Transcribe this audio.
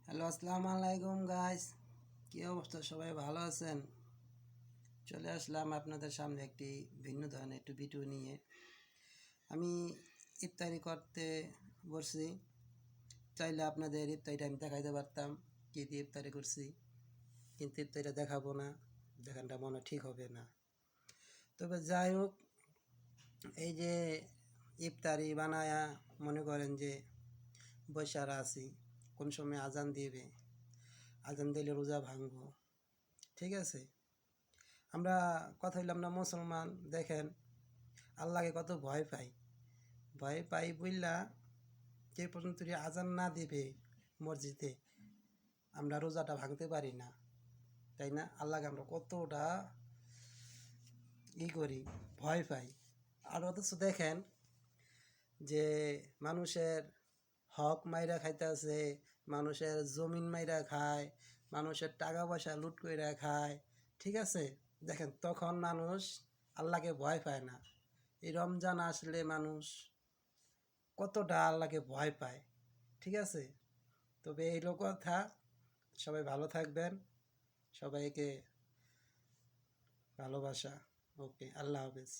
Hello, আসসালামু আলাইকুম guys. কী অবস্থা? সবাই ভালো আছেন? চলে আসলাম আপনাদের সামনে একটি ভিন্ন ধরনের একটু ভিডিও নিয়ে। আমি ইফতারি করতে বসছি। চাইলে আপনাদের ইফতারিটা আমি দেখাইতে পারতাম কী দিয়ে ইফতারি করছি, কিন্তু ইফতারিটা দেখাবো না, দেখানটা মনে ঠিক হবে না। তবে যাই হোক, এই যে ইফতারি বানায়া মনে করেন যে বৈশারা আছি, কোন সময় আজান দিবে, আজান দিলে রোজা ভাঙবো, ঠিক আছে। আমরা কথা হইলাম না মুসলমান, দেখেন আল্লাহকে কত ভয় পাই। ভয় পাই বললা যে পর্যন্ত আজান না দিবে মসজিদে আমরা রোজাটা ভাঙতে পারি না, তাই না? আল্লাহকে আমরা কতটা করি, ভয় পাই। আর অথচ দেখেন যে মানুষের হক মাইরা খাইতেছে, মানুষের জমিন মাইরা খায়, মানুষের টাকা পয়সা লুট কইরা খায়, ঠিক আছে। দেখেন তখন মানুষ আল্লাহকে ভয় পায় না। এই রমজান আসলে মানুষ কতটা আল্লাহকে ভয় পায়, ঠিক আছে। তবে এই কথা, সবাই ভালো থাকবেন, সবাইকে ভালোবাসা। ওকে, আল্লাহ হাফেজ।